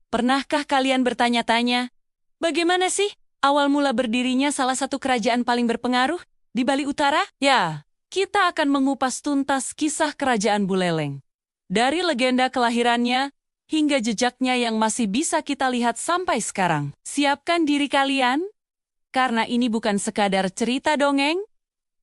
Pernahkah kalian bertanya-tanya, bagaimana sih awal mula berdirinya salah satu kerajaan paling berpengaruh di Bali Utara? Ya, kita akan mengupas tuntas kisah kerajaan Buleleng. Dari legenda kelahirannya hingga jejaknya yang masih bisa kita lihat sampai sekarang. Siapkan diri kalian, karena ini bukan sekadar cerita dongeng,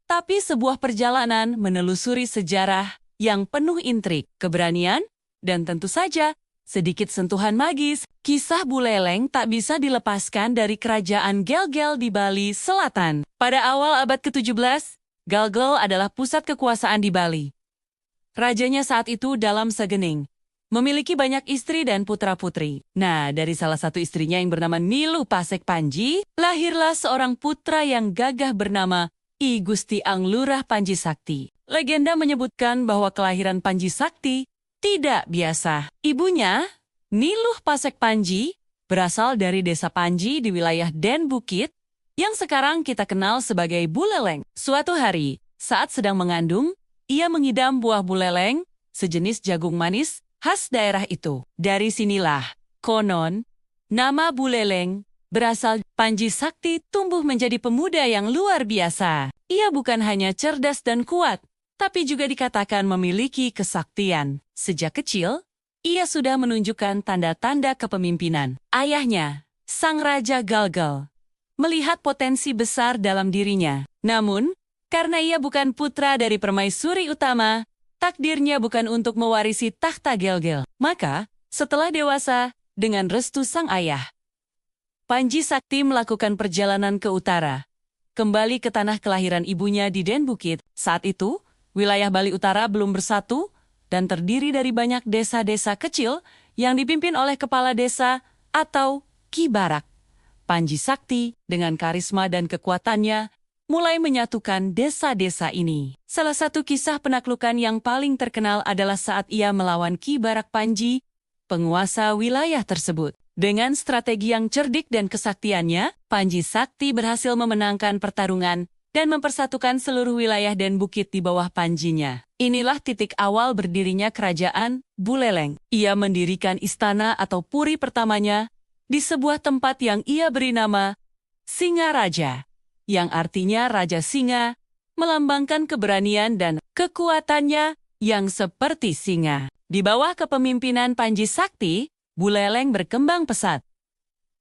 tapi sebuah perjalanan menelusuri sejarah yang penuh intrik, keberanian, dan tentu saja sedikit sentuhan magis. Kisah Buleleng tak bisa dilepaskan dari kerajaan Gelgel di Bali Selatan. Pada awal abad ke-17, Gelgel adalah pusat kekuasaan di Bali. Rajanya saat itu Dalam Sagening memiliki banyak istri dan putra-putri. Nah, dari salah satu istrinya yang bernama Niluh Pasek Panji, lahirlah seorang putra yang gagah bernama I Gusti Anglurah Panji Sakti. Legenda menyebutkan bahwa kelahiran Panji Sakti tidak biasa. Ibunya, Niluh Pasek Panji, berasal dari desa Panji di wilayah Den Bukit, yang sekarang kita kenal sebagai Buleleng. Suatu hari, saat sedang mengandung, ia mengidam buah buleleng, sejenis jagung manis, khas daerah itu. Dari sinilah, konon, nama Buleleng berasal. Panji Sakti tumbuh menjadi pemuda yang luar biasa. Ia bukan hanya cerdas dan kuat, tapi juga dikatakan memiliki kesaktian. Sejak kecil, ia sudah menunjukkan tanda-tanda kepemimpinan. Ayahnya, Sang Raja Gelgel, melihat potensi besar dalam dirinya. Namun, karena ia bukan putra dari permaisuri utama, takdirnya bukan untuk mewarisi takhta Gelgel. Maka, setelah dewasa, dengan restu sang ayah, Panji Sakti melakukan perjalanan ke utara, kembali ke tanah kelahiran ibunya di Den Bukit. Saat itu, wilayah Bali Utara belum bersatu dan terdiri dari banyak desa-desa kecil yang dipimpin oleh kepala desa atau Ki Barak. Panji Sakti, dengan karisma dan kekuatannya, mulai menyatukan desa-desa ini. Salah satu kisah penaklukan yang paling terkenal adalah saat ia melawan Ki Barak Panji, penguasa wilayah tersebut. Dengan strategi yang cerdik dan kesaktiannya, Panji Sakti berhasil memenangkan pertarungan dan mempersatukan seluruh wilayah Den Bukit di bawah panjinya. Inilah titik awal berdirinya kerajaan Buleleng. Ia mendirikan istana atau puri pertamanya di sebuah tempat yang ia beri nama Singaraja, yang artinya Raja Singa, melambangkan keberanian dan kekuatannya yang seperti singa. Di bawah kepemimpinan Panji Sakti, Buleleng berkembang pesat.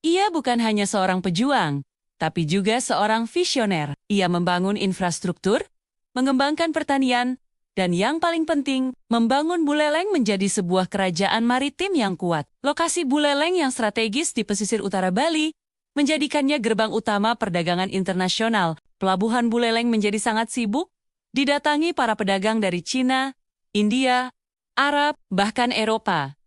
Ia bukan hanya seorang pejuang, tapi juga seorang visioner. Ia membangun infrastruktur, mengembangkan pertanian, dan yang paling penting, membangun Buleleng menjadi sebuah kerajaan maritim yang kuat. Lokasi Buleleng yang strategis di pesisir utara Bali menjadikannya gerbang utama perdagangan internasional. Pelabuhan Buleleng menjadi sangat sibuk, didatangi para pedagang dari Cina, India, Arab, bahkan Eropa.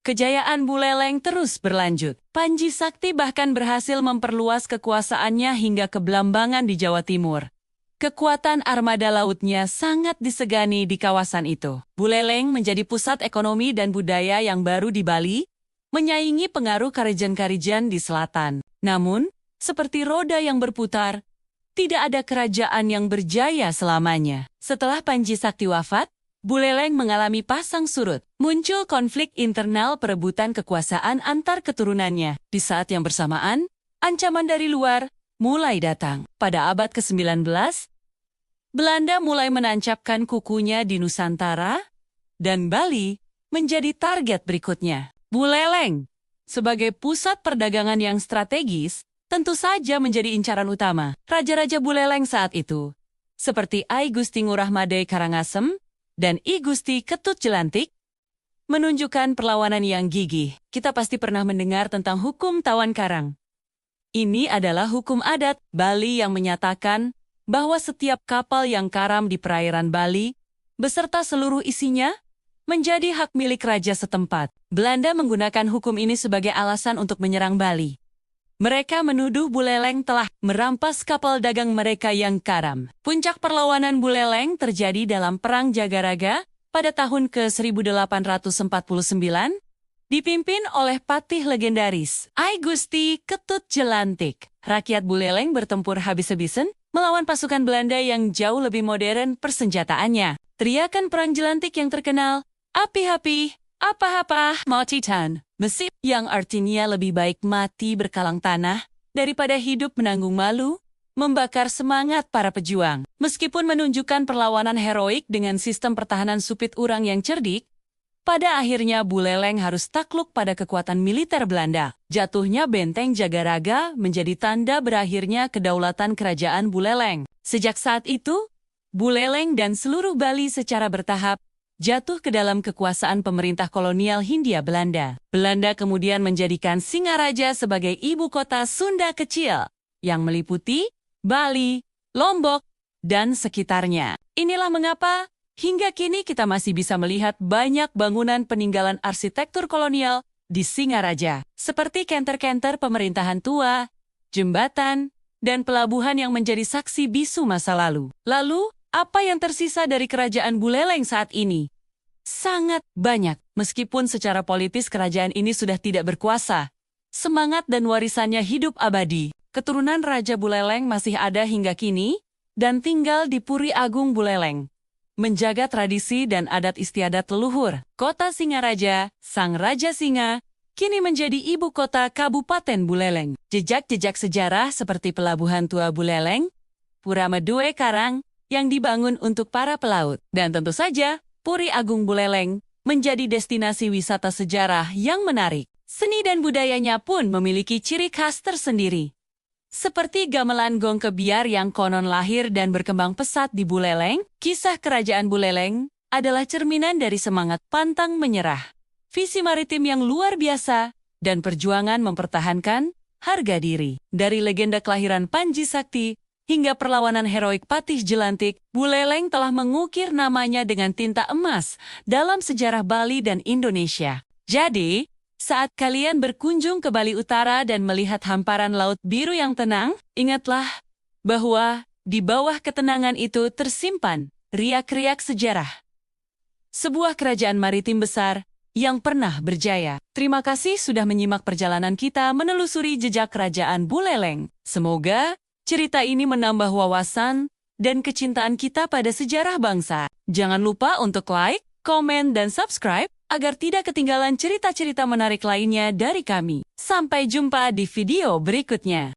Kejayaan Buleleng terus berlanjut. Panji Sakti bahkan berhasil memperluas kekuasaannya hingga ke Blambangan di Jawa Timur. Kekuatan armada lautnya sangat disegani di kawasan itu. Buleleng menjadi pusat ekonomi dan budaya yang baru di Bali, menyaingi pengaruh karijan-karijan di selatan. Namun, seperti roda yang berputar, tidak ada kerajaan yang berjaya selamanya. Setelah Panji Sakti wafat, Buleleng mengalami pasang surut. Muncul konflik internal perebutan kekuasaan antar keturunannya. Di saat yang bersamaan, ancaman dari luar mulai datang. Pada abad ke-19, Belanda mulai menancapkan kukunya di Nusantara, dan Bali menjadi target berikutnya. Buleleng, sebagai pusat perdagangan yang strategis, tentu saja menjadi incaran utama. Raja-raja Buleleng saat itu, seperti I Gusti Ngurah Madai Karangasem dan I Gusti Ketut Jelantik, menunjukkan perlawanan yang gigih. Kita pasti pernah mendengar tentang hukum tawan karang. Ini adalah hukum adat Bali yang menyatakan bahwa setiap kapal yang karam di perairan Bali, beserta seluruh isinya, menjadi hak milik raja setempat. Belanda menggunakan hukum ini sebagai alasan untuk menyerang Bali. Mereka menuduh Buleleng telah merampas kapal dagang mereka yang karam. Puncak perlawanan Buleleng terjadi dalam Perang Jagaraga pada tahun ke-1849, dipimpin oleh patih legendaris I Gusti Ketut Jelantik. Rakyat Buleleng bertempur habis-habisan melawan pasukan Belanda yang jauh lebih modern persenjataannya. Teriakan Perang Jelantik yang terkenal, "Api-api, apa-apa, Mautitan," Mesir, yang artinya lebih baik mati berkalang tanah daripada hidup menanggung malu, membakar semangat para pejuang. Meskipun menunjukkan perlawanan heroik dengan sistem pertahanan supit urang yang cerdik, pada akhirnya Buleleng harus takluk pada kekuatan militer Belanda. Jatuhnya benteng Jagaraga menjadi tanda berakhirnya kedaulatan kerajaan Buleleng. Sejak saat itu, Buleleng dan seluruh Bali secara bertahap jatuh ke dalam kekuasaan pemerintah kolonial Hindia Belanda. Belanda kemudian menjadikan Singaraja sebagai ibu kota Sunda kecil, yang meliputi Bali, Lombok, dan sekitarnya. Inilah mengapa hingga kini kita masih bisa melihat banyak bangunan peninggalan arsitektur kolonial di Singaraja, seperti kenter-kenter pemerintahan tua, jembatan, dan pelabuhan yang menjadi saksi bisu masa lalu. Lalu, apa yang tersisa dari kerajaan Buleleng saat ini? Sangat banyak. Meskipun secara politis kerajaan ini sudah tidak berkuasa, semangat dan warisannya hidup abadi. Keturunan Raja Buleleng masih ada hingga kini dan tinggal di Puri Agung Buleleng, menjaga tradisi dan adat istiadat leluhur. Kota Singaraja, Sang Raja Singa, kini menjadi ibu kota Kabupaten Buleleng. Jejak-jejak sejarah seperti Pelabuhan Tua Buleleng, Pura Medue Karang, yang dibangun untuk para pelaut. Dan tentu saja, Puri Agung Buleleng menjadi destinasi wisata sejarah yang menarik. Seni dan budayanya pun memiliki ciri khas tersendiri. Seperti gamelan gong kebiar yang konon lahir dan berkembang pesat di Buleleng, kisah kerajaan Buleleng adalah cerminan dari semangat pantang menyerah, visi maritim yang luar biasa, dan perjuangan mempertahankan harga diri. Dari legenda kelahiran Panji Sakti hingga perlawanan heroik Patih Jelantik, Buleleng telah mengukir namanya dengan tinta emas dalam sejarah Bali dan Indonesia. Jadi, saat kalian berkunjung ke Bali Utara dan melihat hamparan laut biru yang tenang, ingatlah bahwa di bawah ketenangan itu tersimpan riak-riak sejarah sebuah kerajaan maritim besar yang pernah berjaya. Terima kasih sudah menyimak perjalanan kita menelusuri jejak kerajaan Buleleng. Semoga cerita ini menambah wawasan dan kecintaan kita pada sejarah bangsa. Jangan lupa untuk like, komen, dan subscribe agar tidak ketinggalan cerita-cerita menarik lainnya dari kami. Sampai jumpa di video berikutnya.